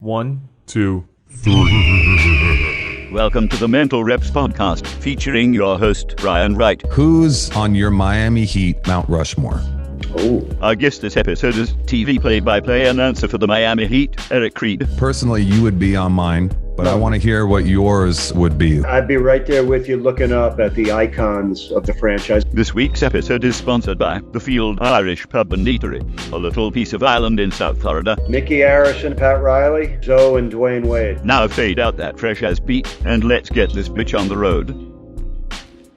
1, 2, 3. Welcome to the Mental Reps podcast, featuring your host, Brian Wright. Who's on your Miami Heat Mount Rushmore? Our guest this episode is TV play-by-play announcer for the Miami Heat, Reid. Personally, you would be on mine, but I want to hear what yours would be. I'd be right there with you looking up at the icons of the franchise. This week's episode is sponsored by the Field Irish Pub and Eatery, a little piece of island in South Florida. Mickey Harrison, Pat Riley, Zoe and Dwayne Wade. Now fade out that fresh-ass beat, and let's get this bitch on the road.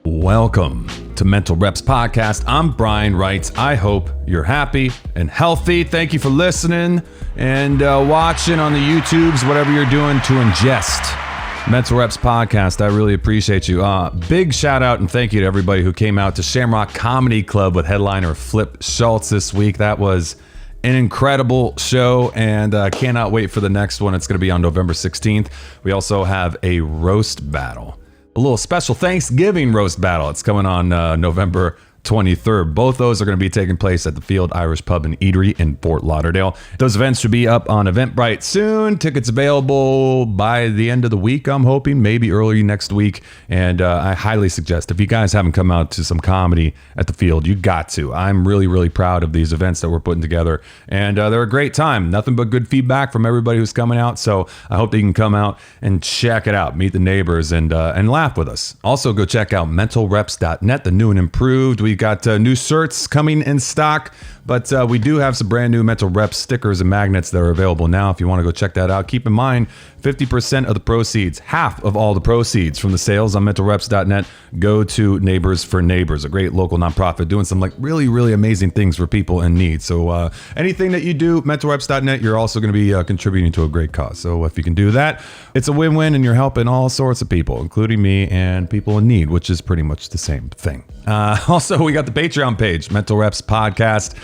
Welcome to Mental Reps Podcast. I'm Brian Wright. I hope you're happy and healthy. Thank you for listening and watching on the YouTubes, whatever you're doing to ingest Mental Reps Podcast. I really appreciate you. Big shout out and thank you to everybody who came out to Shamrock Comedy Club with headliner Flip Schultz this week. That was an incredible show, and cannot wait for the next one. It's going to be on November 16th. We also have a roast battle. A little special Thanksgiving roast battle. It's coming on November 23rd. Both those are going to be taking place at the Field Irish Pub and Eatery in Fort Lauderdale. Those events should be up on Eventbrite soon. Tickets available by the end of the week, I'm hoping, maybe early next week. And I highly suggest, if you guys haven't come out to some comedy at the Field, you got to. I'm really, really proud of these events that we're putting together. And they're a great time. Nothing but good feedback from everybody who's coming out. So I hope that you can come out and check it out, meet the neighbors, and laugh with us. Also, go check out mentalreps.net, the new and improved. We've got new shirts coming in stock, but we do have some brand new Mental Reps stickers and magnets that are available now if you want to go check that out. Keep in mind, 50% of the proceeds, half of all the proceeds from the sales on mentalreps.net go to Neighbors for Neighbors, a great local nonprofit doing some really, really amazing things for people in need. So anything that you do, mentalreps.net, you're also going to be contributing to a great cause. So if you can do that, it's a win-win, and you're helping all sorts of people, including me and people in need, which is pretty much the same thing. Also, we got the Patreon page, Mental Reps Podcast,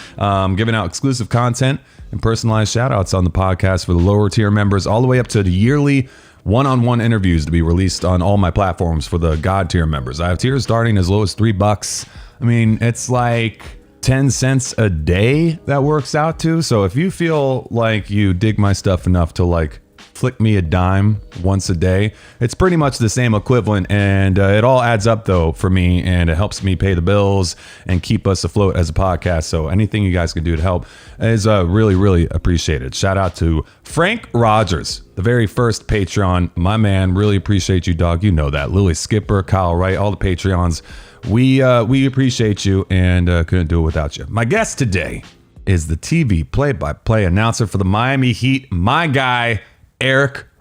giving out exclusive content and personalized shout outs on the podcast for the lower tier members, all the way up to the yearly one-on-one interviews to be released on all my platforms for the God tier members. I have tiers starting as low as $3. I mean, it's like 10 cents a day that works out to. So if you feel like you dig my stuff enough to flick me a dime once a day, it's pretty much the same equivalent, and it all adds up though for me, and it helps me pay the bills and keep us afloat as a podcast. So anything you guys can do to help is really, really appreciated. Shout out to Frank Rogers, the very first Patreon, my man. Really appreciate you, dog. You know that. Lily Skipper, Kyle Wright, all the Patreons. We appreciate you, and couldn't do it without you. My guest today is the TV play-by-play announcer for the Miami Heat, my guy,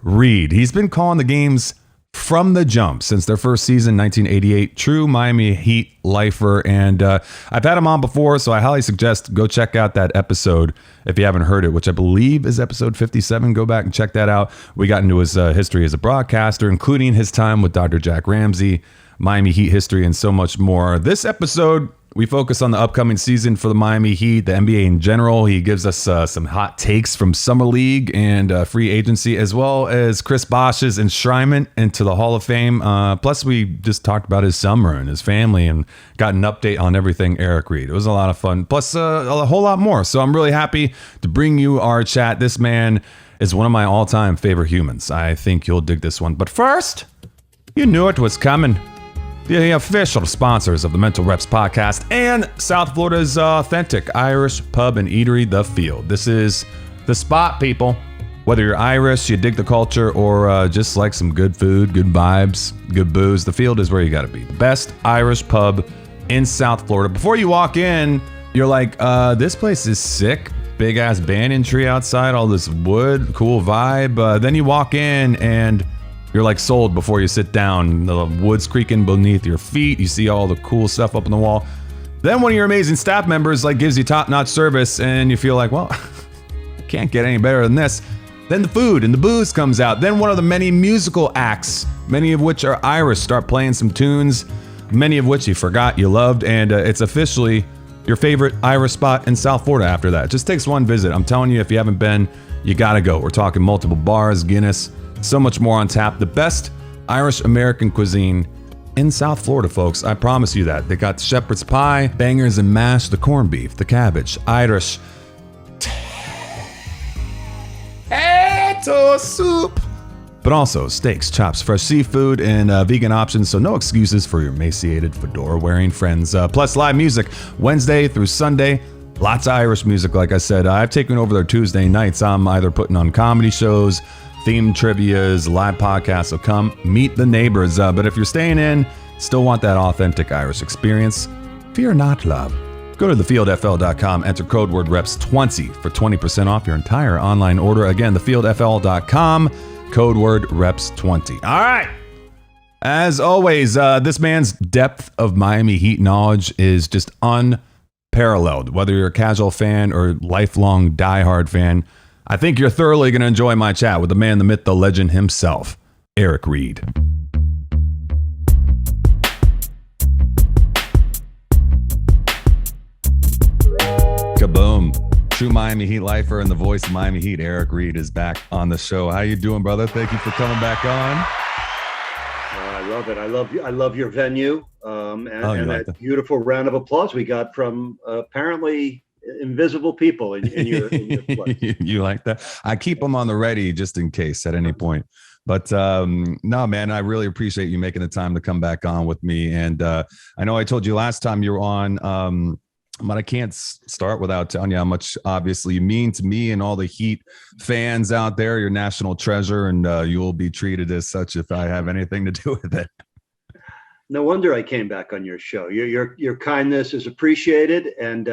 Reid. He's been calling the games from the jump since their first season, 1988. True Miami Heat lifer, and I've had him on before, so I highly suggest go check out that episode if you haven't heard it, which I believe is episode 57. Go back and check that out. We got into his history as a broadcaster, including his time with Dr. Jack Ramsey, Miami Heat history, and so much more. This episode, we focus on the upcoming season for the Miami Heat, the NBA in general. He gives us some hot takes from Summer League and free agency, as well as Chris Bosh's enshrinement into the Hall of Fame. Plus, we just talked about his summer and his family and got an update on everything Reid. It was a lot of fun, plus a whole lot more. So I'm really happy to bring you our chat. This man is one of my all-time favorite humans. I think you'll dig this one. But first, you knew it was coming. The official sponsors of the Mental Reps Podcast and South Florida's authentic Irish pub and eatery, The Field. This is the spot, people. Whether you're Irish, you dig the culture, or just like some good food, good vibes, good booze, The Field is where you got to be. The best Irish pub in South Florida. Before you walk in, you're like, this place is sick. Big ass banyan tree outside, all this wood, cool vibe. Then you walk in and you're like sold before you sit down. The wood's creaking beneath your feet. You see all the cool stuff up on the wall. Then one of your amazing staff members gives you top-notch service, and you feel like, well, can't get any better than this. Then the food and the booze comes out. Then one of the many musical acts, many of which are Irish, start playing some tunes, many of which you forgot you loved, and it's officially your favorite Irish spot in South Florida after that. It just takes one visit. I'm telling you, if you haven't been, you gotta go. We're talking multiple bars, Guinness, so much more on tap. The best Irish American cuisine in South Florida, folks. I promise you that. They got shepherd's pie, bangers and mash, the corned beef, the cabbage, Irish. Hey, tomato soup. But also steaks, chops, fresh seafood, and vegan options, so no excuses for your emaciated fedora-wearing friends. Plus live music Wednesday through Sunday. Lots of Irish music, like I said. I've taken over their Tuesday nights. I'm either putting on comedy shows, themed trivias, live podcasts, so come meet the neighbors. But if you're staying in, still want that authentic Irish experience, fear not, love. Go to thefieldfl.com, enter code word reps20 for 20% off your entire online order. Again, thefieldfl.com, code word reps20. All right. As always, this man's depth of Miami Heat knowledge is just unparalleled. Whether you're a casual fan or lifelong diehard fan, I think you're thoroughly going to enjoy my chat with the man, the myth, the legend himself, Eric Reid. Kaboom. True Miami Heat lifer and the voice of Miami Heat, Eric Reid, is back on the show. How you doing, brother? Thank you for coming back on. I love it. I love your venue, and like that beautiful round of applause we got from apparently invisible people in your place. You like that? I keep them on the ready just in case at any point. But no, man, I really appreciate you making the time to come back on with me. And I know I told you last time you were on. But I can't start without telling you how much, obviously, you mean to me and all the Heat fans out there. You're national treasure, and you will be treated as such if I have anything to do with it. No wonder I came back on your show. Your kindness is appreciated, and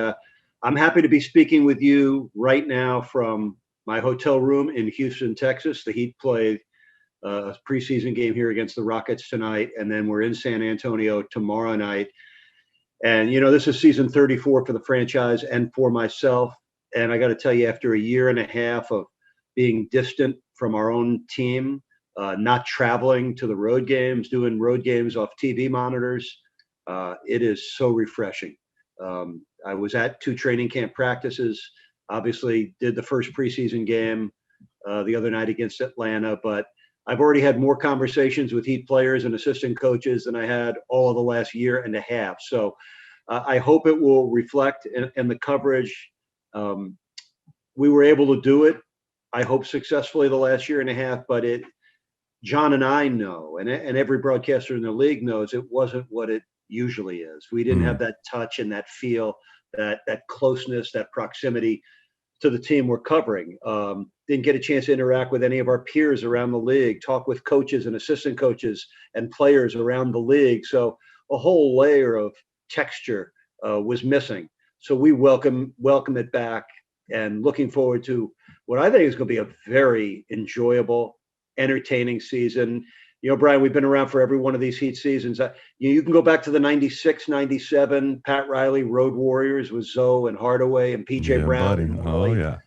I'm happy to be speaking with you right now from my hotel room in Houston, Texas. The Heat play a preseason game here against the Rockets tonight, and then we're in San Antonio tomorrow night. And, this is season 34 for the franchise and for myself. And I got to tell you, after a year and a half of being distant from our own team, not traveling to the road games, doing road games off TV monitors, it is so refreshing. I was at 2 training camp practices, obviously did the first preseason game the other night against Atlanta, but I've already had more conversations with Heat players and assistant coaches than I had all of the last year and a half. So I hope it will reflect in the coverage. We were able to do it, I hope, successfully the last year and a half, but John and I know, and every broadcaster in the league knows, it wasn't what it usually is. We didn't have that touch and that feel, that closeness, that proximity to the team we're covering. Didn't get a chance to interact with any of our peers around the league, talk with coaches and assistant coaches and players around the league. So a whole layer of texture was missing. So we welcome it back, and looking forward to what I think is going to be a very enjoyable, entertaining season. Brian, we've been around for every one of these Heat seasons. You can go back to the 96, 97 Pat Riley Road Warriors with Zoe and Hardaway and PJ Brown. Buddy. Oh, yeah.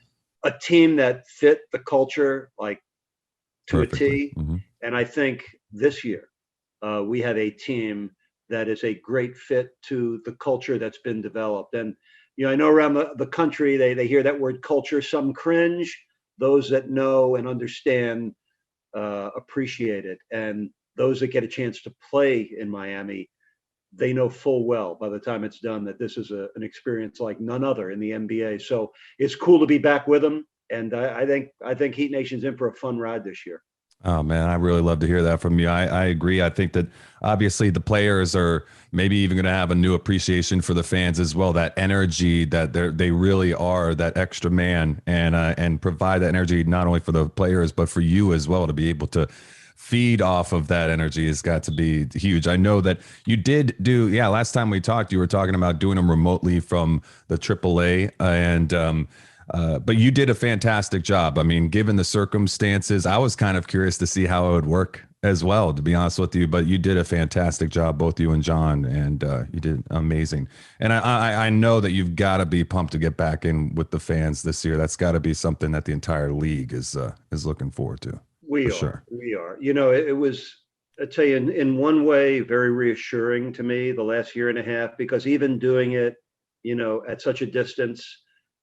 A team that fit the culture like to Perfectly. a T. Mm-hmm. And I think this year we have a team that is a great fit to the culture that's been developed. And, I know around the country, they hear that word culture, some cringe. Those that know and understand appreciate it. And those that get a chance to play in Miami, they know full well by the time it's done that this is an experience like none other in the NBA. So it's cool to be back with them. And I think Heat Nation's in for a fun ride this year. Oh, man, I really love to hear that from you. I agree. I think that obviously the players are maybe even going to have a new appreciation for the fans as well. That energy that they really are that extra man, and provide that energy not only for the players, but for you as well, to be able to feed off of that energy has got to be huge. I know that you did do, last time we talked, you were talking about doing them remotely from the AAA, and but you did a fantastic job. I mean, given the circumstances, I was kind of curious to see how it would work as well, to be honest with you. But you did a fantastic job, both you and John, and you did amazing. And I know that you've got to be pumped to get back in with the fans this year. That's got to be something that the entire league is looking forward to. We are. It was, I tell you, in one way, very reassuring to me the last year and a half, because even doing it, at such a distance,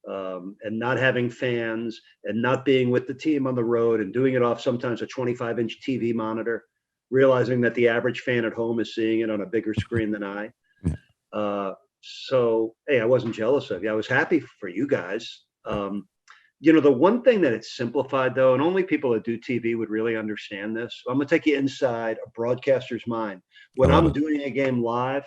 and not having fans and not being with the team on the road and doing it off sometimes a 25-inch TV monitor, realizing that the average fan at home is seeing it on a bigger screen than I. So, hey, I wasn't jealous of you. I was happy for you guys. The one thing that it's simplified though, and only people that do TV would really understand this. I'm going to take you inside a broadcaster's mind. I When love I'm it. doing a game live,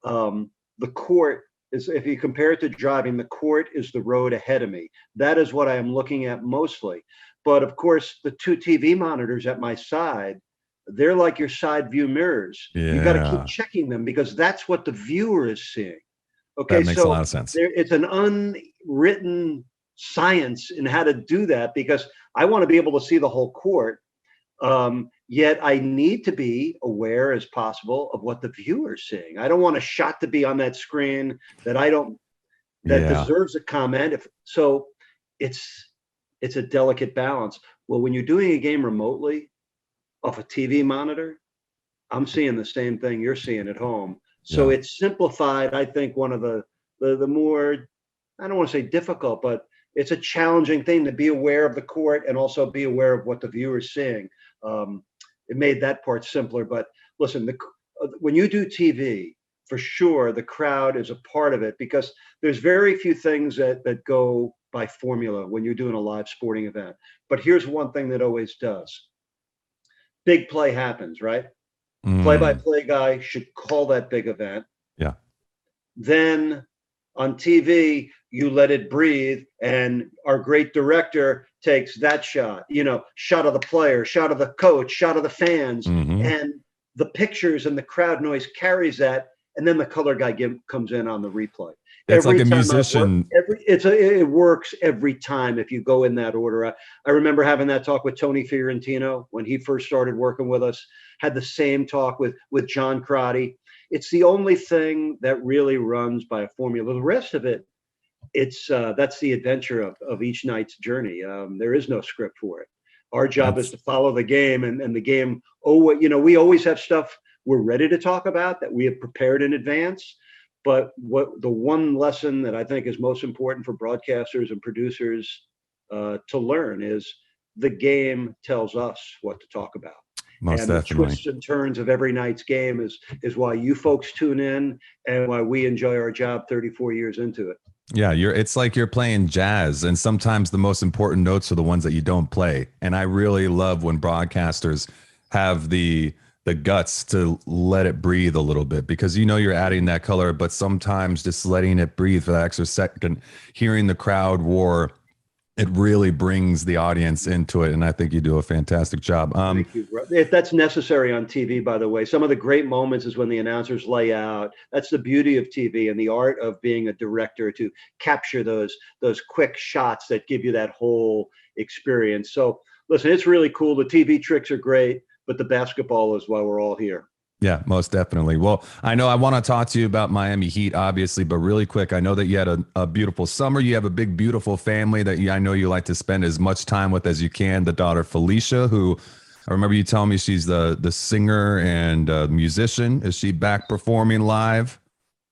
the court is, if you compare it to driving, the court is the road ahead of me. That is what I am looking at mostly. But of course, the two TV monitors at my side, they're like your side view mirrors. You got to keep Yeah, checking them because that's what the viewer is seeing. that Okay, makes a so lot of sense. it's an unwritten science in how to do that because I want to be able to see the whole court. Yet I need to be aware as possible of what the viewer's seeing. I don't want a shot to be on that screen that Yeah, deserves a comment. If so, it's it's a delicate balance. Well, when you're doing a game remotely off a TV monitor, I'm seeing the same thing you're seeing at home. So yeah. it's simplified. I think one of the more, I don't want to say difficult, but it's a challenging thing to be aware of the court and also be aware of what the viewer's seeing. Um, it made that part simpler. But listen, when you do TV, for sure, the crowd is a part of it because there's very few things that go by formula when you're doing a live sporting event. But here's one thing that always does: big play happens, right? Mm, Play-by-play guy should call that big event. yeah. Then on TV, you let it breathe, and our great director takes that shot, shot of the player, shot of the coach, shot of the fans, Hmm. and the pictures and the crowd noise carries that, and then the color guy comes in on the replay. It's like Every a time I've worked, musician. it works every time if you go in that order. I remember having that talk with Tony Fiorentino when he first started working with us. Had the same talk with John Crotty. It's the only thing that really runs by a formula. The rest of it, it's that's the adventure of each night's journey. There is no script for it. Our job is That's to follow the game, and the game. Oh, we always have stuff we're ready to talk about that we have prepared in advance. But what the one lesson that I think is most important for broadcasters and producers to learn is the game tells us what to talk about, most and the definitely. twists and turns of every night's game is why you folks tune in and why we enjoy our job 34 years into it. Yeah, it's like you're playing jazz, and sometimes the most important notes are the ones that you don't play. And I really love when broadcasters have the guts to let it breathe a little bit because you're adding that color, but sometimes just letting it breathe for that extra second, hearing the crowd roar, it really brings the audience into it. And I think you do a fantastic job. Thank you. If that's necessary on TV, by the way, some of the great moments is when the announcers lay out. That's the beauty of TV and the art of being a director to capture those quick shots that give you that whole experience. So listen, it's really cool. The TV tricks are great, but the basketball is why we're all here. Yeah, most definitely. Well, I know I want to talk to you about Miami Heat, obviously, but really quick, I know that you had a beautiful summer. You have a big, beautiful family that I know you like to spend as much time with as you can. The daughter Felicia, who I remember you telling me she's the singer and musician. Is she back performing live?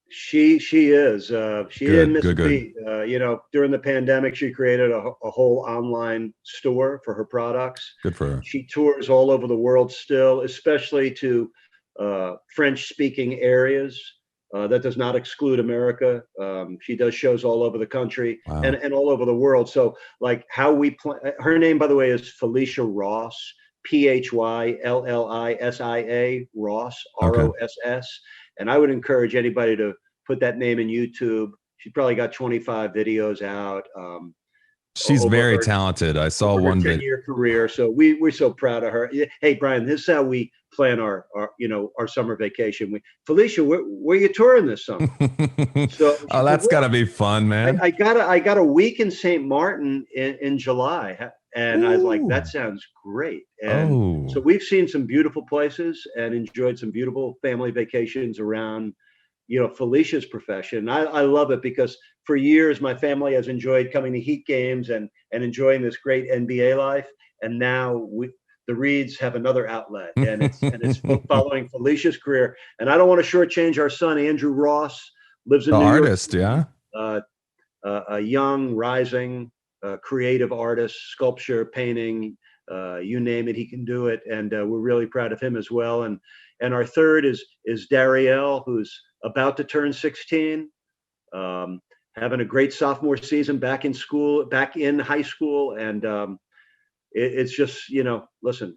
She is. She didn't Good, miss a good, good, beat. During the pandemic, she created a whole online store for her products. good for her. She tours all over the world still, especially to French-speaking areas. That does not exclude America. She does shows all over the country Wow. and all over the world. So, like how we play. Her name, by the way, is Felicia Ross. Phylllisia Ross, Okay. Ross. And I would encourage anybody to put that name in YouTube. She's probably got 25 videos out She's over very her talented. I saw over her one bit. 10-year career. So we're so proud of her. Hey, Brian, this is how we plan our summer vacation. Felicia, where you touring this summer? So she Oh, said, that's well, gotta be fun, man. I got a week in St. Martin in July. And I was like, Ooh. that sounds great. And so Oh, we've seen some beautiful places and enjoyed some beautiful family vacations around, Felicia's profession. I love it because for years my family has enjoyed coming to Heat games and enjoying this great NBA life. And now the Reids have another outlet, and it's following Felicia's career. And I don't want to shortchange our son Andrew Ross, lives the in New York artist, City, yeah. uh, a young, rising, creative artist, sculpture, painting, you name it, he can do it, and we're really proud of him as well. And our third is Darielle, who's about to turn 16, um, having a great sophomore season back in school, back in high school. And it's just, listen,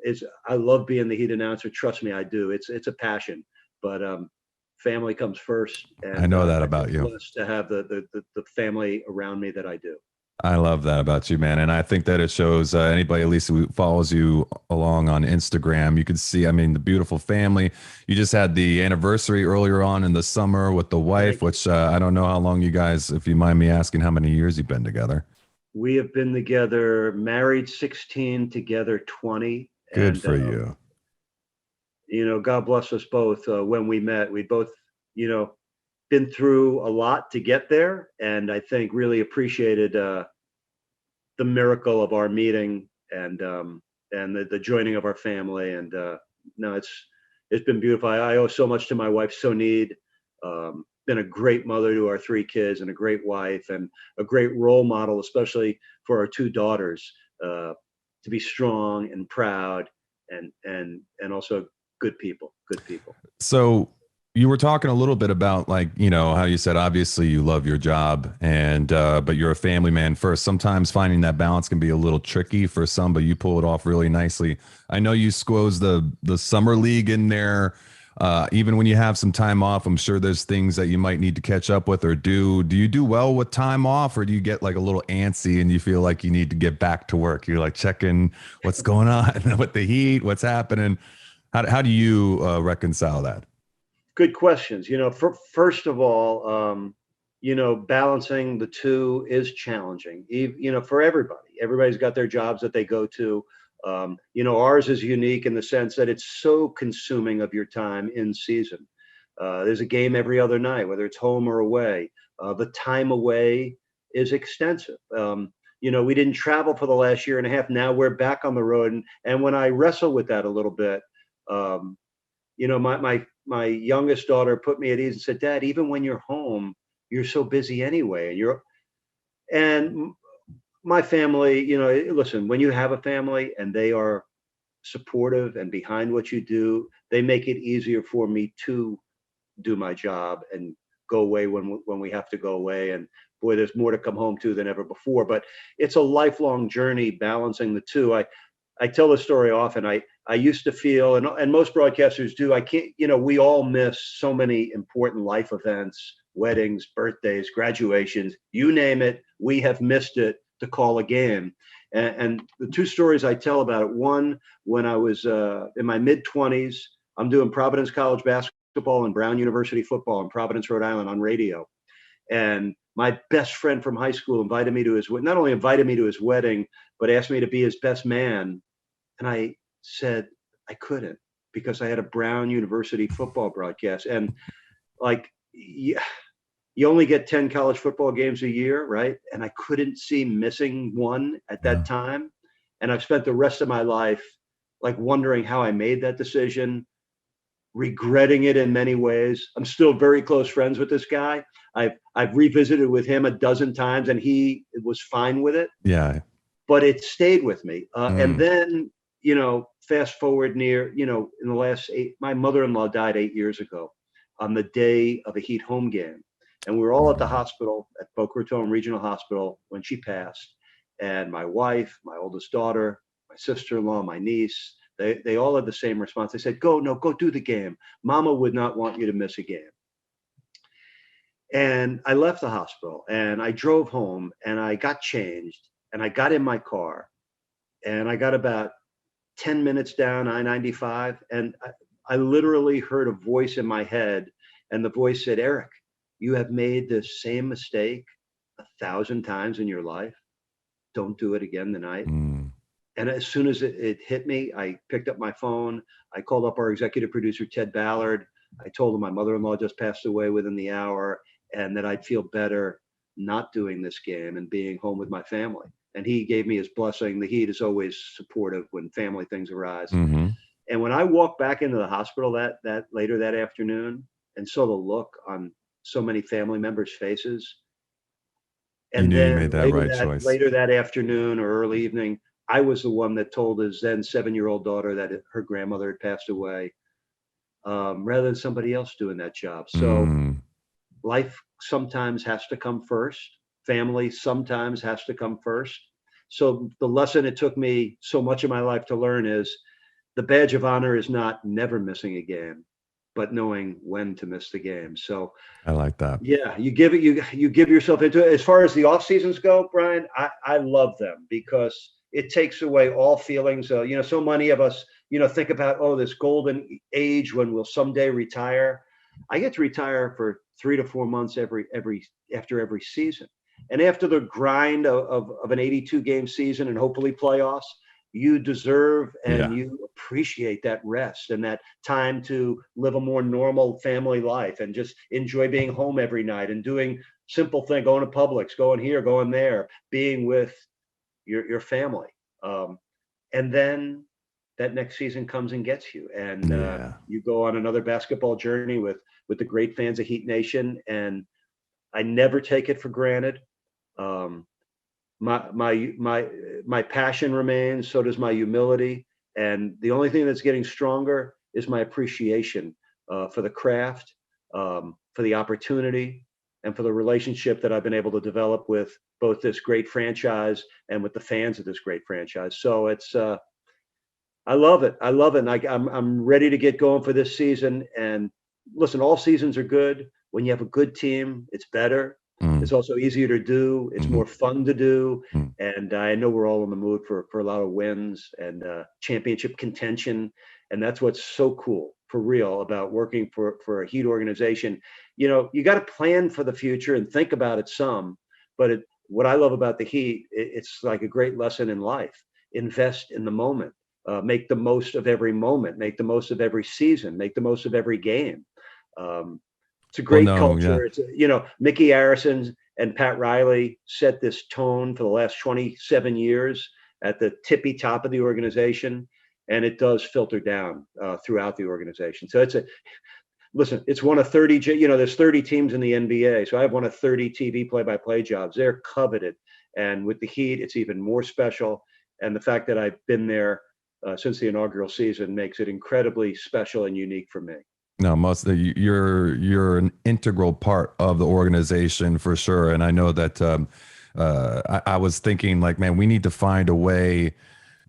I love being the Heat announcer. Trust me, I do. It's a passion, but family comes first. And I know that I about feel you. blessed to have the family around me that I do. I love that about you, man. And I think that it shows anybody, at least who follows you along on Instagram, you can see, I mean, the beautiful family. You just had the anniversary earlier on in the summer with the wife, Thank you. which I don't know how long you guys, if you mind me asking, how many years you've been together. We have been together, married 16, together 20. Good And, for you. God bless us both. When we met, we both, been through a lot to get there. And I think really appreciated the miracle of our meeting and the joining of our family. And no, it's been beautiful. I owe so much to my wife, Sonid. Been a great mother to our 3 kids and a great wife and a great role model, especially for our 2 daughters, to be strong and proud and also good people. So you were talking a little bit about, like, how you said, obviously you love your job and, but you're a family man first. Sometimes finding that balance can be a little tricky for some, but you pull it off really nicely. I know you squoze the summer league in there. Even when you have some time off, I'm sure there's things that you might need to catch up with or do. Do you do well with time off, or do you get like a little antsy and you feel like you need to get back to work? You're like checking what's going on with the Heat, what's happening. How do you reconcile that? Good questions. First of all, balancing the two is challenging. For everybody. Everybody's got their jobs that they go to. Ours is unique in the sense that it's so consuming of your time in season. There's a game every other night, whether it's home or away. The time away is extensive. We didn't travel for the last year and a half. Now we're back on the road. And when I wrestle with that a little bit, my youngest daughter put me at ease and said, Dad, even when you're home, you're so busy anyway. And my family, listen, when you have a family and they are supportive and behind what you do, they make it easier for me to do my job and go away when we have to go away. And boy, there's more to come home to than ever before. But it's a lifelong journey balancing the two. I tell the story often. I used to feel, and most broadcasters do, I can't, we all miss so many important life events, weddings, birthdays, graduations, you name it, we have missed it to call a game. And the 2 stories I tell about it, one, when I was in my mid-20s, I'm doing Providence College basketball and Brown University football in Providence, Rhode Island on radio. And my best friend from high school invited me to not only invited me to his wedding, but asked me to be his best man. And I said I couldn't because I had a Brown University football broadcast. And like, you only get 10 college football games a year, right? And I couldn't see missing one at that time. And I've spent the rest of my life like wondering how I made that decision, regretting it in many ways. I'm still very close friends with this guy. I've revisited with him a dozen times and he was fine with it. Yeah. But it stayed with me. And then, fast forward in the last 8, my mother-in-law died 8 years ago on the day of a Heat home game. And we were all at the hospital at Boca Raton Regional Hospital when she passed. And my wife, my oldest daughter, my sister-in-law, my niece, they all had the same response. They said, go do the game. Mama would not want you to miss a game. And I left the hospital and I drove home and I got changed and I got in my car and I got about 10 minutes down I-95 and I literally heard a voice in my head, and the voice said, Eric, you have made the same mistake 1,000 times in your life. Don't do it again tonight. And as soon as it hit me, I picked up my phone. I called up our executive producer, Ted Ballard. I told him my mother-in-law just passed away within the hour and that I'd feel better not doing this game and being home with my family. And he gave me his blessing. The Heat is always supportive when family things arise. And when I walked back into the hospital that later that afternoon and saw the look on so many family members' faces, and then you made that right choice. Later that afternoon or early evening, I was the one that told his then 7-year-old daughter that her grandmother had passed away, rather than somebody else doing that job. So life sometimes has to come first. Family sometimes has to come first. So the lesson it took me so much of my life to learn is the badge of honor is not never missing a game, but knowing when to miss the game. So I like that. yeah, you give yourself into it. As far as the off seasons go, Brian, I love them because it takes away all feelings. So many of us, think about, oh, this golden age when we'll someday retire. I get to retire for 3 to 4 months after every season, and after the grind of an 82 game season and hopefully playoffs, you deserve and Yeah. you appreciate that rest and that time to live a more normal family life and just enjoy being home every night and doing simple things, going to Publix, going here, going there, being with your family. And then that next season comes and gets you, and Yeah. you go on another basketball journey with the great fans of Heat Nation. And I never take it for granted. Um, my passion remains, so does my humility, and the only thing that's getting stronger is my appreciation for the craft, for the opportunity, and for the relationship that I've been able to develop with both this great franchise and with the fans of this great franchise. So it's I love it. And I'm ready to get going for this season. And listen, all seasons are good. When you have a good team, it's better. Mm, It's also easier to do. It's mhm, more fun to do. mm. And I know we're all in the mood for a lot of wins and championship contention. And that's what's so cool for real about working for a Heat organization. You got to plan for the future and think about it some. But what I love about the Heat, it's like a great lesson in life. Invest in the moment. Make the most of every moment. Make the most of every season. Make the most of every game. Um, it's a Well, great no, yeah. culture. Mickey Harrison and Pat Riley set this tone for the last 27 years at the tippy top of the organization, and it does filter down throughout the organization. So it's one of 30. There's 30 teams in the NBA, so I have one of 30 TV play-by-play jobs. They're coveted, and with the Heat, it's even more special. And the fact that I've been there since the inaugural season makes it incredibly special and unique for me. No, you're an integral part of the organization for sure. And I know that I was thinking like, man, we need to find a way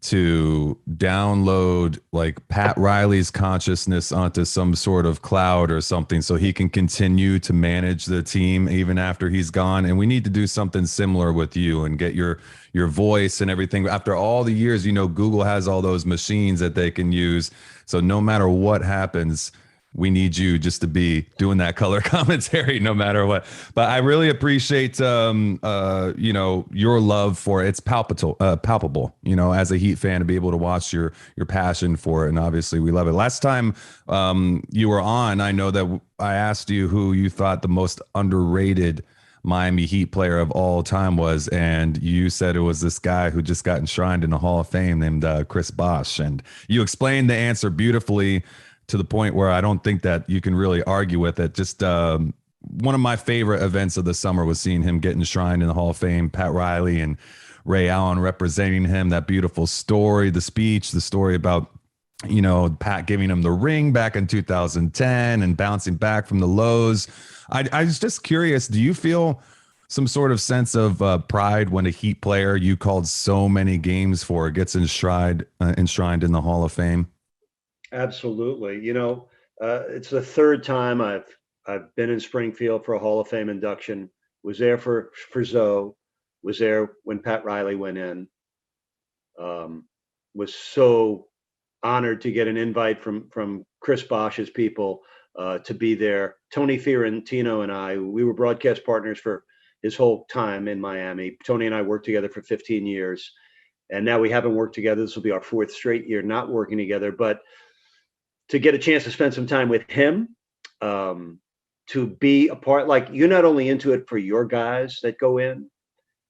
to download like Pat Riley's consciousness onto some sort of cloud or something so he can continue to manage the team even after he's gone. And we need to do something similar with you and get your voice and everything. After all the years, Google has all those machines that they can use. So no matter what happens, we need you just to be doing that color commentary no matter what. But I really appreciate your love for it. It's palpable, as a Heat fan to be able to watch your passion for it. And obviously we love it. Last time you were on, I know that I asked you who you thought the most underrated Miami Heat player of all time was, and you said it was this guy who just got enshrined in the Hall of Fame named Chris Bosh. And you explained the answer beautifully, to the point where I don't think that you can really argue with it. Just one of my favorite events of the summer was seeing him get enshrined in the Hall of Fame. Pat Riley and Ray Allen representing him. That beautiful story, the speech, the story about Pat giving him the ring back in 2010 and bouncing back from the lows. I was just curious. Do you feel some sort of sense of pride when a Heat player you called so many games for gets enshrined in the Hall of Fame? Absolutely. It's the third time I've been in Springfield for a Hall of Fame induction. Was there for Zoe. Was there when Pat Riley went in. Was so honored to get an invite from Chris Bosh's people to be there. Tony Fiorentino and I, we were broadcast partners for his whole time in Miami. Tony and I worked together for 15 years, and now we haven't worked together. This will be our fourth straight year not working together, but to get a chance to spend some time with him, to be a part, like you're not only into it for your guys that go in,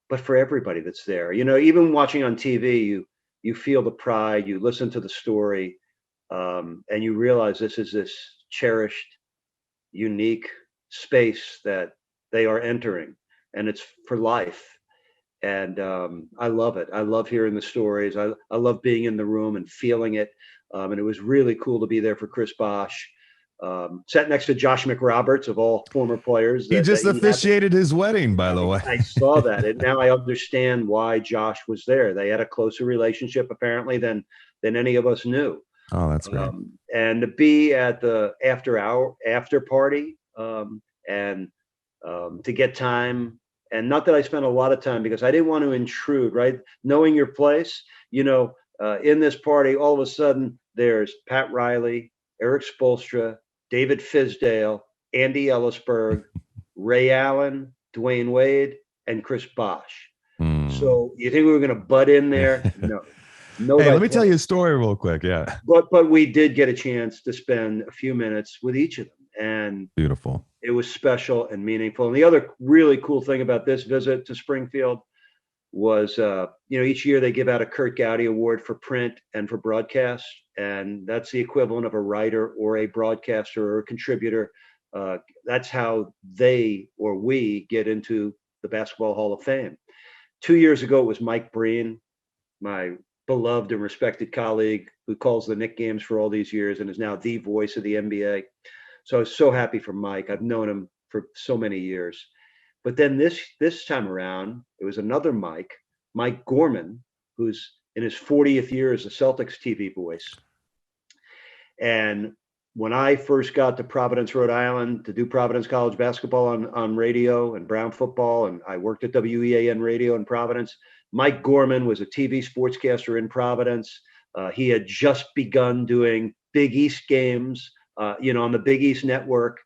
but for everybody that's there. Even watching on TV, you feel the pride, you listen to the story, and you realize this is this cherished, unique space that they are entering, and it's for life. And I love it. I love hearing the stories. I love being in the room and feeling it. And it was really cool to be there for Chris Bosh. Sat next to Josh McRoberts, of all former players. He just officiated his wedding, by the way. I saw that, and now I understand why Josh was there. They had a closer relationship, apparently, than any of us knew. Oh, that's great. And to be at the after party, and to get time, and not that I spent a lot of time because I didn't want to intrude, right? Knowing your place, in this party, all of a sudden there's Pat Riley, Eric Spoelstra, David Fisdale, Andy Ellisberg, Ray Allen, Dwayne Wade, and Chris Bosh. So you think we were going to butt in there? No. Hey, let me tell you a story real quick. Yeah. But we did get a chance to spend a few minutes with each of them. And beautiful. It was special and meaningful. And the other really cool thing about this visit to Springfield was, each year they give out a Kurt Gowdy Award for print and for broadcast. And that's the equivalent of a writer or a broadcaster or a contributor. That's how they or we get into the Basketball Hall of Fame. 2 years ago, it was Mike Breen, my beloved and respected colleague who calls the Knick games for all these years and is now the voice of the NBA. So I was so happy for Mike. I've known him for so many years. But then this time around, it was another Mike Gorman, who's in his 40th year as a Celtics TV voice. And when I first got to Providence, Rhode Island to do Providence College basketball on radio and Brown football, and I worked at WEAN radio in Providence, Mike Gorman was a TV sportscaster in Providence. He had just begun doing Big East games, on the Big East Network.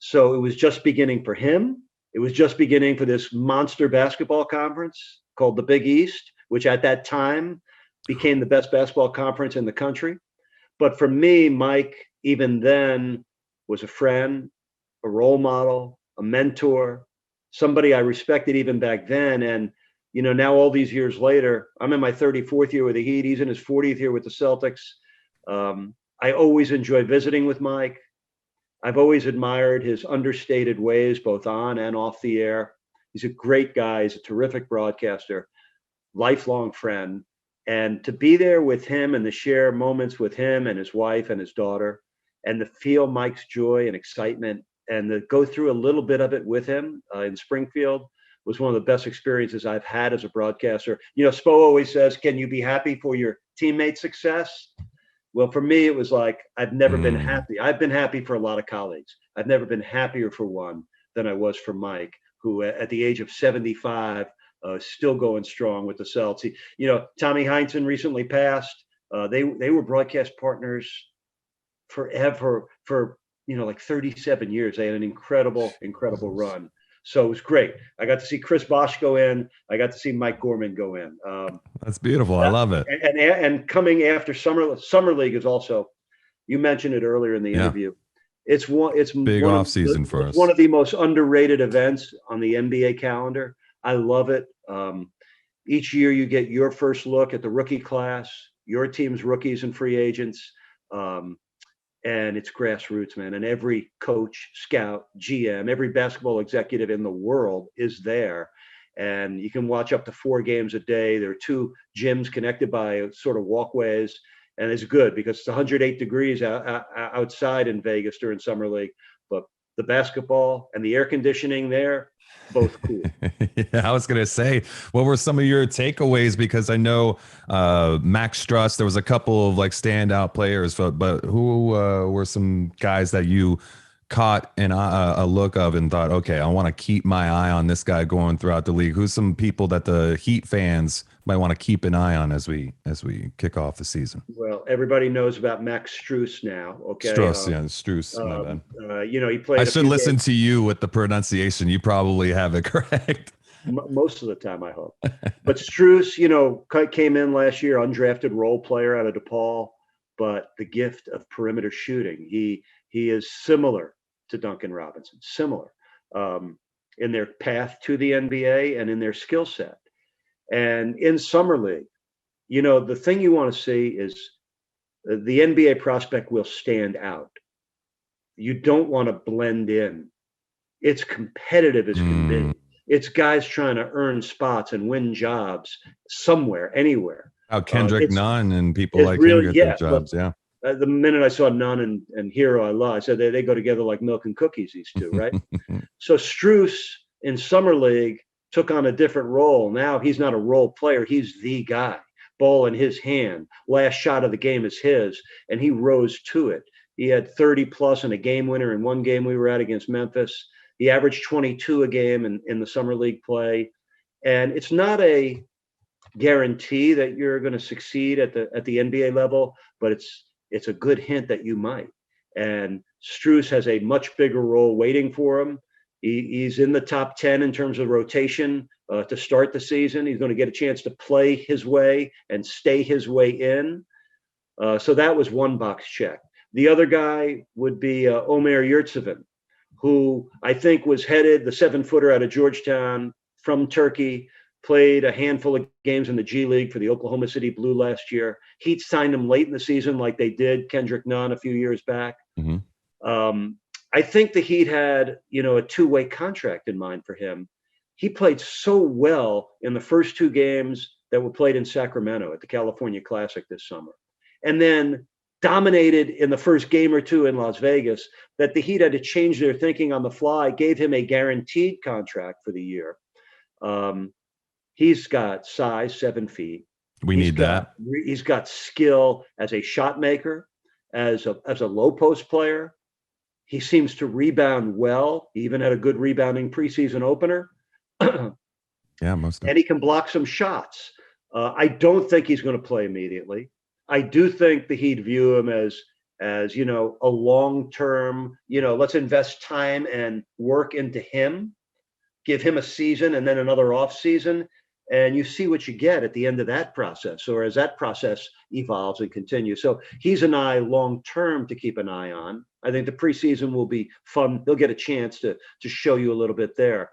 So it was just beginning for him. It was just beginning for this monster basketball conference called the Big East, which at that time became the best basketball conference in the country. But for me, Mike, even then, was a friend, a role model, a mentor, somebody I respected even back then. And, now all these years later, I'm in my 34th year with the Heat. He's in his 40th year with the Celtics. I always enjoy visiting with Mike. I've always admired his understated ways, both on and off the air. He's a great guy. He's a terrific broadcaster, lifelong friend. And to be there with him and to share moments with him and his wife and his daughter, and to feel Mike's joy and excitement and to go through a little bit of it with him in Springfield was one of the best experiences I've had as a broadcaster. Spo always says, can you be happy for your teammates' success? Well, for me, it was like, I've never been happy. I've been happy for a lot of colleagues. I've never been happier for one than I was for Mike, who at the age of 75, still going strong with the Celtics. Tommy Heinsohn recently passed. They were broadcast partners forever for, like 37 years. They had an incredible run. So it was great. I got to see Chris Bosh go in. I got to see Mike Gorman go in. That's beautiful. I love it. And coming after Summer League is also, you mentioned it earlier in the interview. It's big off season for us. One of the most underrated events on the NBA calendar. I love it. Each year you get your first look at the rookie class, your team's rookies and free agents. And it's grassroots, man. And every coach, scout, GM, every basketball executive in the world is there. And you can watch up to 4 games a day. There are 2 gyms connected by sort of walkways. And it's good because it's 108 degrees outside in Vegas during Summer League. But the basketball and the air conditioning there, both cool. Yeah, I was going to say, what were some of your takeaways? Because I know Max Strus, there was a couple of like standout players, but who were some guys that you caught a look of and thought, okay, I want to keep my eye on this guy going throughout the league? Who's some people that the Heat fans might want to keep an eye on as we kick off the season? Well, everybody knows about Max Strus now. Okay, Strus. My bad. He played. I should listen to you with the pronunciation. You probably have it correct. Most of the time, I hope. But Strus, came in last year, undrafted role player out of DePaul, but the gift of perimeter shooting. He is similar to Duncan Robinson, in their path to the NBA and in their skill set. And in Summer League, the thing you want to see is the NBA prospect will stand out. You don't want to blend in. It's competitive as can be. It's guys trying to earn spots and win jobs somewhere, anywhere. Kendrick Nunn and people like him get their jobs, the minute I saw Nunn and Hero, I love. I said they go together like milk and cookies. These two, right? So Strus in summer league took on a different role. Now he's not a role player; he's the guy. Ball in his hand. Last shot of the game is his, and he rose to it. He had 30 plus and a game winner in one game we were at against Memphis. He averaged 22 a game in the summer league play, and it's not a guarantee that you're going to succeed at the NBA level, but it's a good hint that you might. And Strus has a much bigger role waiting for him. He's in the top 10 in terms of rotation to start the season. He's going to get a chance to play his way and stay his way in. So that was one box check. The other guy would be Omer Yurtseven, who I think was headed, the 7-footer out of Georgetown from Turkey, played a handful of games in the G League for the Oklahoma City Blue last year. Heat signed him late in the season like they did Kendrick Nunn a few years back. I think the Heat had, a two-way contract in mind for him. He played so well in the first two games that were played in Sacramento at the California Classic this summer, and then dominated in the first game or two in Las Vegas, that the Heat had to change their thinking on the fly, gave him a guaranteed contract for the year. He's got size, 7 feet. We need that. He's got skill as a shot maker, as a low post player. He seems to rebound well. He even had a good rebounding preseason opener. Yeah, most of it. And he can block some shots. I don't think he's going to play immediately. I do think the Heat view him as a long-term, let's invest time and work into him, give him a season and then another off season, and you see what you get at the end of that process, or as that process evolves and continues. So he's an eye long-term to keep an eye on. I think the preseason will be fun. They'll get a chance to show you a little bit there.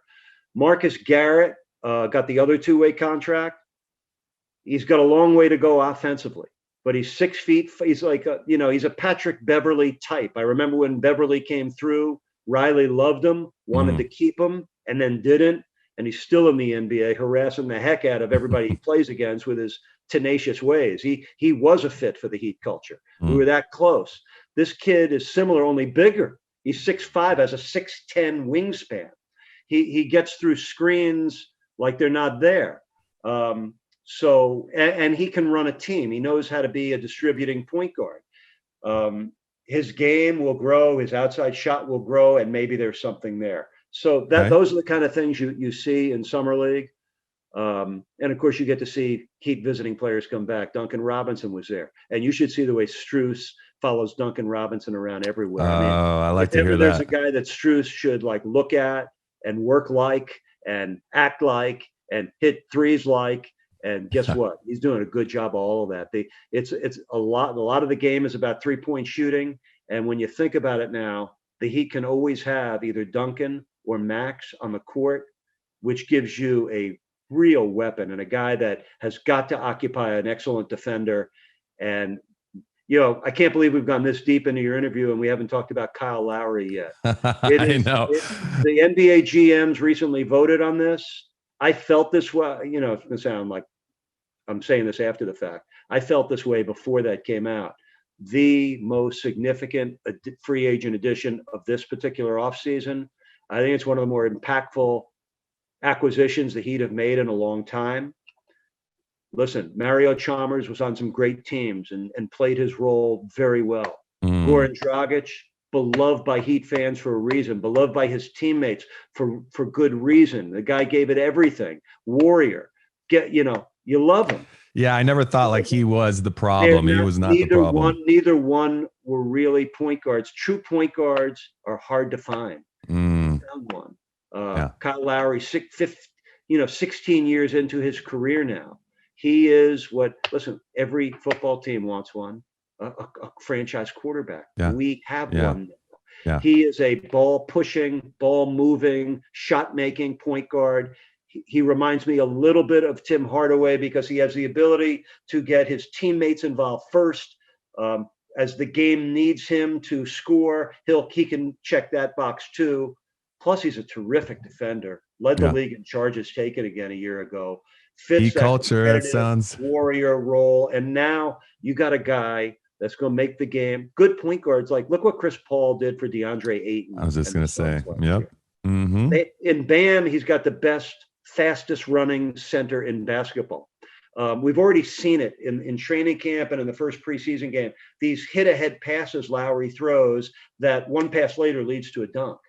Marcus Garrett got the other two-way contract. He's got a long way to go offensively, but he's 6 feet. He's like, he's a Patrick Beverley type. I remember when Beverley came through, Riley loved him, wanted to keep him, and then didn't. And he's still in the NBA, harassing the heck out of everybody he plays against with his tenacious ways. He was a fit for the Heat culture. We were that close. This kid is similar, only bigger. He's 6'5", has a 6'10" wingspan. He gets through screens like they're not there. So he can run a team. He knows how to be a distributing point guard. His game will grow, his outside shot will grow, and maybe there's something there. So those are the kind of things you see in summer league. And of course you get to see Heat visiting players come back. Duncan Robinson was there, and you should see the way Strus follows Duncan Robinson around everywhere. I like to hear that. There's a guy that Strus should look at and work like and act like and hit threes like. And guess what? He's doing a good job of all of that. It's a lot of the game is about 3-point shooting. And when you think about it now, the Heat can always have either Duncan or Max on the court, which gives you a real weapon and a guy that has got to occupy an excellent defender. And, I can't believe we've gone this deep into your interview and we haven't talked about Kyle Lowry yet. I know. The NBA GMs recently voted on this. I felt this way, it's going to sound like I'm saying this after the fact. I felt this way before that came out. The most significant free agent addition of this particular offseason. I think it's one of the more impactful acquisitions the Heat have made in a long time. Listen, Mario Chalmers was on some great teams and played his role very well. Goran Dragic, beloved by Heat fans for a reason, beloved by his teammates for good reason. The guy gave it everything. Warrior, you love him. Yeah, I never thought he was the problem. He was not the problem. Neither one were really point guards. True point guards are hard to find. Found one. Kyle Lowry, 16 years into his career now. He is every football team wants one. A franchise quarterback. Yeah. We have one. Yeah. He is a ball pushing, ball moving, shot making point guard. He reminds me a little bit of Tim Hardaway because he has the ability to get his teammates involved first. As the game needs him to score, he can check that box too. Plus, he's a terrific defender. Led the league in charges taken again a year ago. Fits that culture. That sounds warrior role. And now you got a guy that's going to make the game. Good point guards. Like, look what Chris Paul did for DeAndre Ayton. I was just going to say, yep. Year. Mm-hmm. In Bam, he's got the best, fastest running center in basketball. We've already seen it in training camp and in the first preseason game. These hit-ahead passes Lowry throws that one pass later leads to a dunk.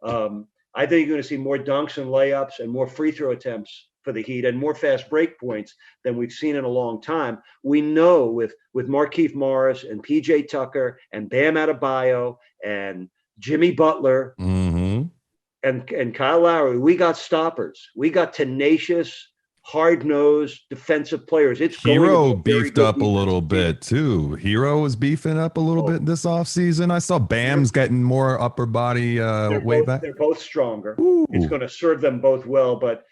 I think you're going to see more dunks and layups and more free throw attempts for the Heat and more fast break points than we've seen in a long time. We know with Markieff Morris and PJ Tucker and Bam Adebayo and Jimmy Butler and Kyle Lowry, we got stoppers. We got tenacious, hard-nosed defensive players. It's Hero beefed up a little bit too. Hero was beefing up a little bit this offseason. I saw Bam's getting more upper body weight back. They're both stronger. Ooh. It's going to serve them both well. But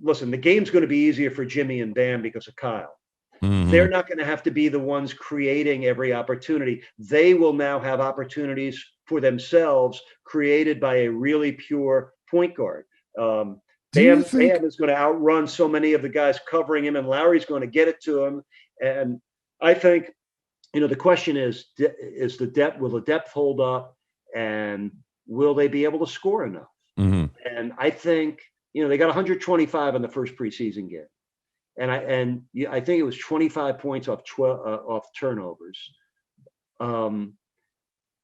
listen, the game's going to be easier for Jimmy and Bam because of Kyle. They're not going to have to be the ones creating every opportunity. They will now have opportunities for themselves created by a really pure point guard. Bam is going to outrun so many of the guys covering him, and Lowry's going to get it to him. And I think, the question is the depth, will the depth hold up, and will they be able to score enough? And I think, they got 125 in the first preseason game. And I think it was 25 points off turnovers.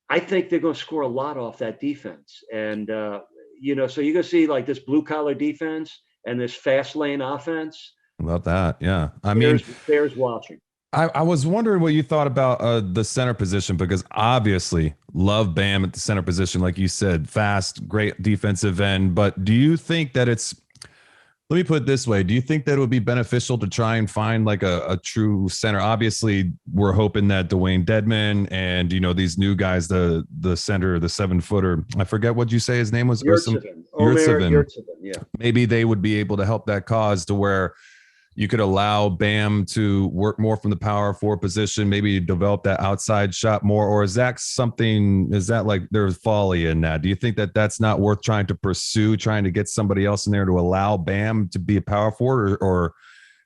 I think they're going to score a lot off that defense. And, so you're going to see like this blue collar defense and this fast lane offense. About that. Yeah. Bears watching. I was wondering what you thought about the center position, because obviously love Bam at the center position. Like you said, fast, great defensive end. But do you think that let me put it this way. Do you think that it would be beneficial to try and find like a true center? Obviously, we're hoping that Dwayne Dedman and, these new guys, the center, the 7-footer, I forget what you say his name was. Yurtseven. Yeah. Maybe they would be able to help that cause to where you could allow Bam to work more from the power forward position, maybe develop that outside shot more, or is that like there's folly in that? Do you think that that's not worth trying to pursue, trying to get somebody else in there to allow Bam to be a power forward, or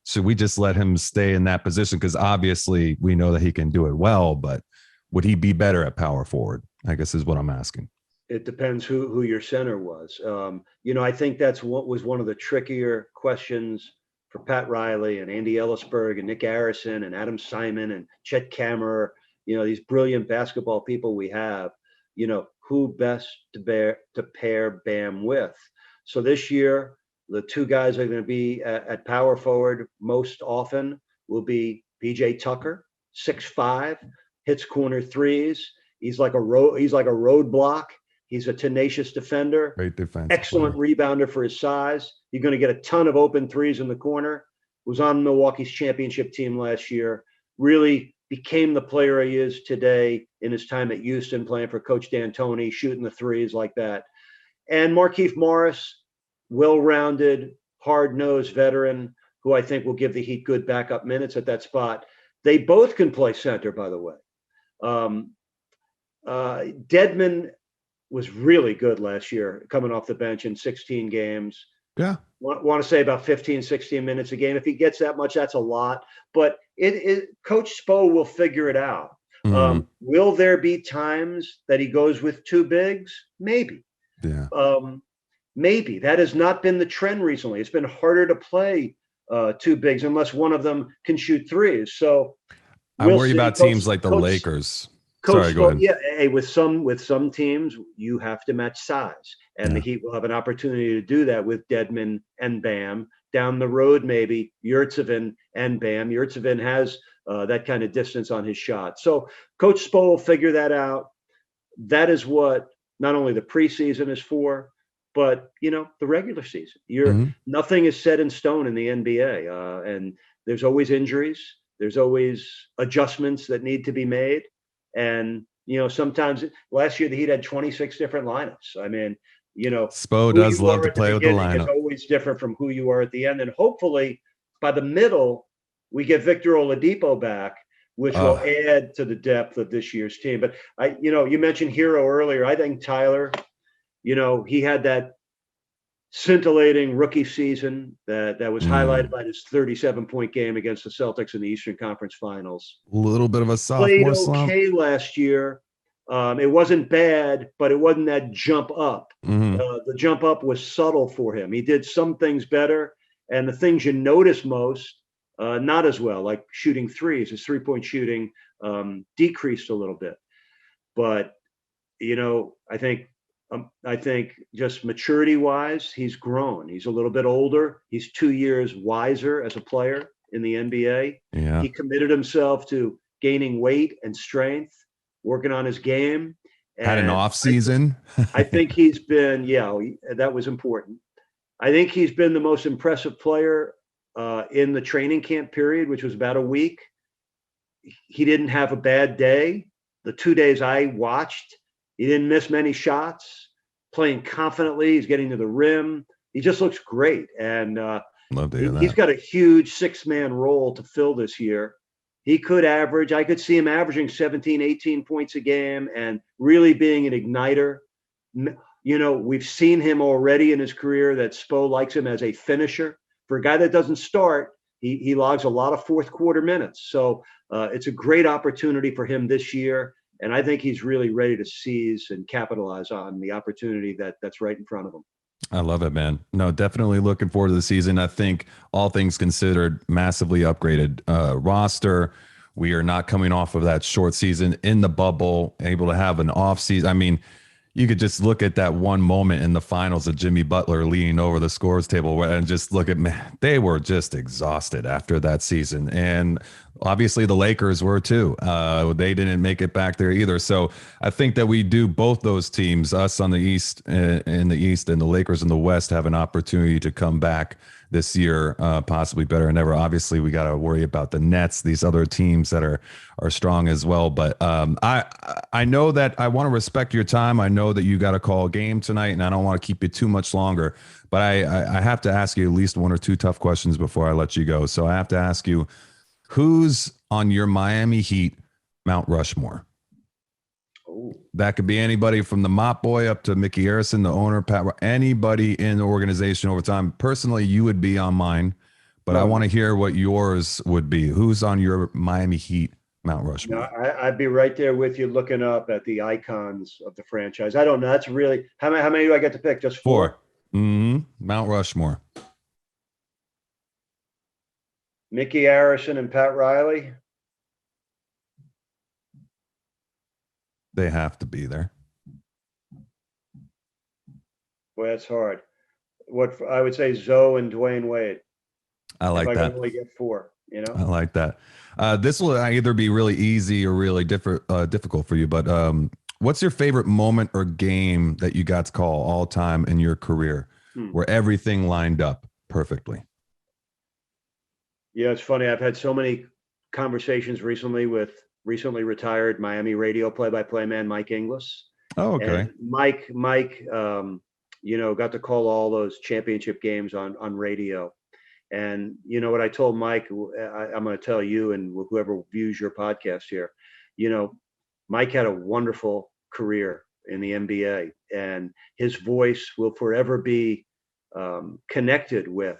should we just let him stay in that position? Because obviously we know that he can do it well, but would he be better at power forward, I guess is what I'm asking. It depends who your center was. I think that's what was one of the trickier questions for Pat Riley and Andy Ellisberg and Nick Harrison and Adam Simon and Chet Kammerer, these brilliant basketball people we have, who best to pair Bam with. So this year, the two guys that are going to be at power forward most often will be PJ Tucker, 6'5", hits corner threes. He's like a roadblock. He's a tenacious defender. Great defense. Excellent rebounder for his size. You're going to get a ton of open threes in the corner. Was on Milwaukee's championship team last year. Really became the player he is today in his time at Houston, playing for Coach D'Antoni, shooting the threes like that. And Markieff Morris, well-rounded, hard-nosed veteran, who I think will give the Heat good backup minutes at that spot. They both can play center, by the way. Dedman was really good last year, coming off the bench in 16 games. Yeah. Want to say about 15, 16 minutes a game. If he gets that much, that's a lot. But Coach Spo will figure it out. Will there be times that he goes with two bigs? Maybe. Yeah. Maybe. That has not been the trend recently. It's been harder to play two bigs unless one of them can shoot threes. So I worry about teams like the Lakers. Sorry, go ahead. Yeah, hey, with some teams, you have to match size, and the Heat will have an opportunity to do that with Dedman and Bam. Down the road, maybe Yurtseven and Bam. Yurtseven has that kind of distance on his shot. So Coach Spo will figure that out. That is what not only the preseason is for, but the regular season. Nothing is set in stone in the NBA, and there's always injuries. There's always adjustments that need to be made. And, sometimes last year the Heat had 26 different lineups. I mean, Spo does love to play with the lineup. It's always different from who you are at the end. And hopefully by the middle, we get Victor Oladipo back, which will add to the depth of this year's team. But you mentioned Hero earlier. I think Tyler, he had that scintillating rookie season that was highlighted by this 37-point game against the Celtics in the Eastern Conference Finals. A little bit of a Played sophomore slump. okay last year. It wasn't bad, but it wasn't that jump up. The jump up was subtle for him. He did some things better, and the things you notice most, not as well, like shooting threes. His three-point shooting decreased a little bit. But, I think just maturity-wise, he's grown. He's a little bit older. He's 2 years wiser as a player in the NBA. Yeah. He committed himself to gaining weight and strength, working on his game. Had an off season. I think he's been, that was important. I think he's been the most impressive player in the training camp period, which was about a week. He didn't have a bad day. The 2 days I watched, he didn't miss many shots, playing confidently. He's getting to the rim. He just looks great. And love to hear that. He's got a huge 6-man role to fill this year. He could average, I could see him averaging 17, 18 points a game and really being an igniter. We've seen him already in his career that Spo likes him as a finisher. For a guy that doesn't start, he logs a lot of fourth quarter minutes. So it's a great opportunity for him this year. And I think he's really ready to seize and capitalize on the opportunity that's right in front of him. I love it, man. No, definitely looking forward to the season. I think all things considered, massively upgraded roster. We are not coming off of that short season in the bubble, able to have an off season. I mean, you could just look at that one moment in the finals of Jimmy Butler leaning over the scores table and just look at, man, they were just exhausted after that season. And obviously the Lakers were too. They didn't make it back there either. So I think that we do both those teams, us on the East in the East and the Lakers in the West, have an opportunity to come back this year, possibly better than ever. Obviously, we got to worry about the Nets, these other teams that are strong as well. But I know that I want to respect your time. I know that you got to call a game tonight, and I don't want to keep you too much longer. But I have to ask you at least one or two tough questions before I let you go. So I have to ask you, who's on your Miami Heat Mount Rushmore? That could be anybody from the mop boy up to Mickey Harrison, the owner, Pat, anybody in the organization over time. Personally, you would be on mine, but I want to hear what yours would be. Who's on your Miami Heat Mount Rushmore? I'd be right there with you looking up at the icons of the franchise. I don't know. That's really, how many do I get to pick? Just four? Mount Rushmore. Mickey Harrison and Pat Riley. They have to be there. Boy, that's hard. What I would say, Zoe and Dwayne Wade. I like that. I can only get four, I like that. This will either be really easy or really difficult for you. But what's your favorite moment or game that you got to call all time in your career, where everything lined up perfectly? Yeah, it's funny. I've had so many conversations recently with recently retired Miami radio play-by-play man Mike Inglis. Oh, okay. And Mike, got to call all those championship games on radio. And what I told Mike, I'm going to tell you and whoever views your podcast here, Mike had a wonderful career in the NBA, and his voice will forever be connected with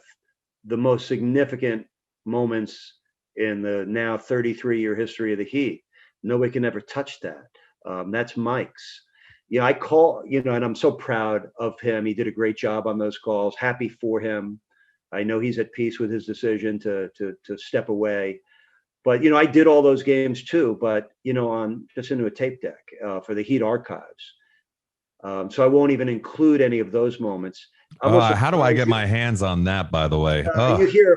the most significant moments in the now 33-year history of the Heat. Nobody can ever touch that. That's Mike's. I call, and I'm so proud of him. He did a great job on those calls. Happy for him. I know he's at peace with his decision to step away. But, I did all those games too, but, on just into a tape deck for the Heat archives. So I won't even include any of those moments. How do I get my hands on that, by the way? You hear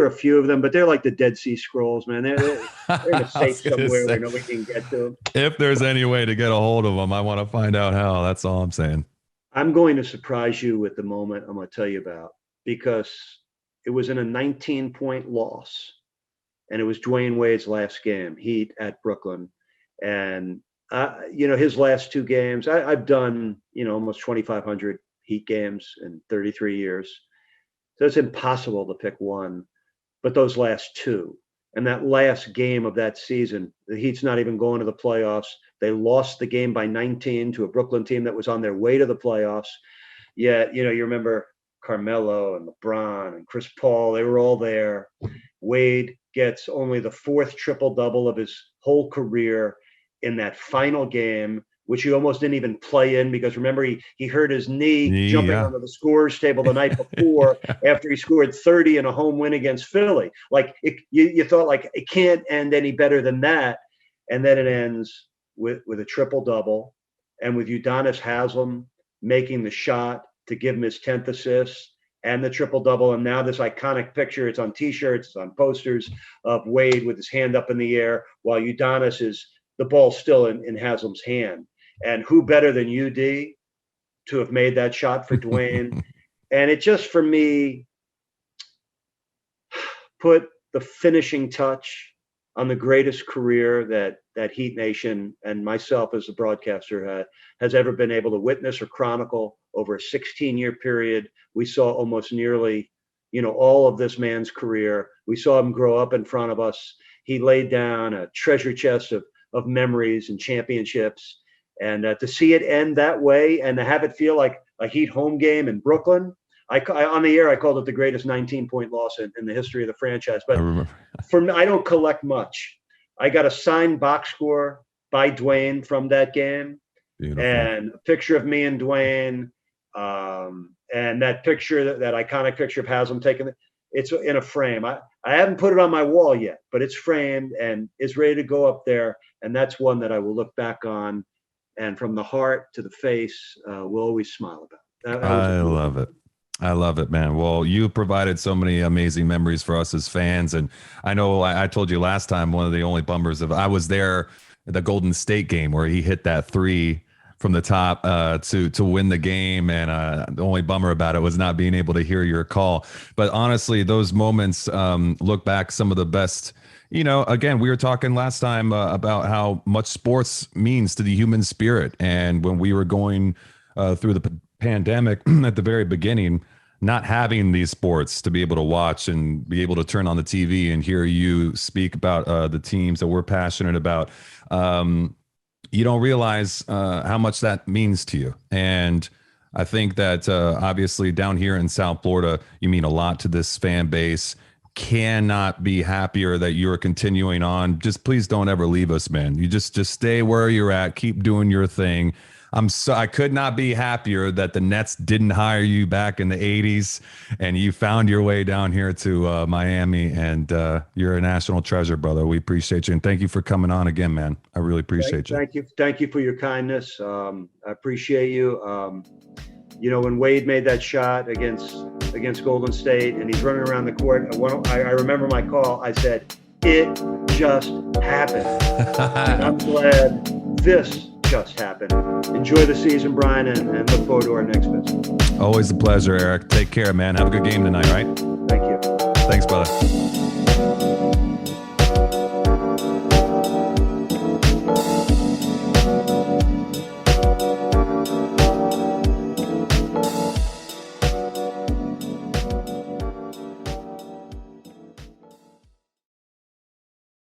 a few of them, but they're like the Dead Sea Scrolls, man. They're in a safe somewhere where nobody can get to them. If there's any way to get a hold of them, I want to find out how. That's all I'm saying. I'm going to surprise you with the moment I'm going to tell you about, because it was in a 19-point loss, and it was Dwayne Wade's last game, Heat at Brooklyn. And, his last two games, I've done, almost 2,500 Heat games in 33 years. So it's impossible to pick one, but those last two. And that last game of that season, the Heat's not even going to the playoffs. They lost the game by 19 to a Brooklyn team that was on their way to the playoffs. Yet, you remember Carmelo and LeBron and Chris Paul. They were all there. Wade gets only the 4th triple-double of his whole career in that final game, which he almost didn't even play in because remember he hurt his knee jumping onto the scorer's table the night before after he scored 30 in a home win against Philly. Like you thought like it can't end any better than that, and then it ends with a triple-double and with Udonis Haslem making the shot to give him his 10th assist and the triple-double, and now this iconic picture. It's on T-shirts, it's on posters of Wade with his hand up in the air while Udonis is the ball still in Haslem's hand. And who better than UD to have made that shot for Dwayne? And it just, for me, put the finishing touch on the greatest career that Heat Nation and myself as a broadcaster has ever been able to witness or chronicle over a 16-year period. We saw almost nearly, all of this man's career. We saw him grow up in front of us. He laid down a treasure chest of memories and championships. And to see it end that way and to have it feel like a Heat home game in Brooklyn, I on the air, I called it the greatest 19-point loss in the history of the franchise. But for me, I don't collect much. I got a signed box score by Dwayne from that game. Beautiful. And a picture of me and Dwayne, and that picture, that iconic picture of Haslam taking it. It's in a frame. I haven't put it on my wall yet, but it's framed and it's ready to go up there. And that's one that I will look back on, and from the heart to the face, we'll always smile about. I love it. I love it, man. Well, you provided so many amazing memories for us as fans. And I know I told you last time, one of the only bummers I was there at the Golden State game where he hit that 3 from the top to win the game. And the only bummer about it was not being able to hear your call. But honestly, those moments, look back, some of the best. Again, we were talking last time about how much sports means to the human spirit. And when we were going through the pandemic at the very beginning, not having these sports to be able to watch and be able to turn on the TV and hear you speak about the teams that we're passionate about, you don't realize how much that means to you. And I think that obviously down here in South Florida, you mean a lot to this fan base. Cannot be happier that you're continuing on. Just please don't ever leave us, man. You just stay where you're at. Keep doing your thing. I could not be happier that the Nets didn't hire you back in the 80s and you found your way down here to Miami, and you're a national treasure, brother. We appreciate you. And thank you for coming on again, man. I really appreciate you. Thank you. Thank you for your kindness. I appreciate you. When Wade made that shot against Golden State and he's running around the court, I remember my call. I said, it just happened. And I'm glad this just happened. Enjoy the season, Brian, and look forward to our next visit. Always a pleasure, Eric. Take care, man. Have a good game tonight, right? Thank you. Thanks, brother.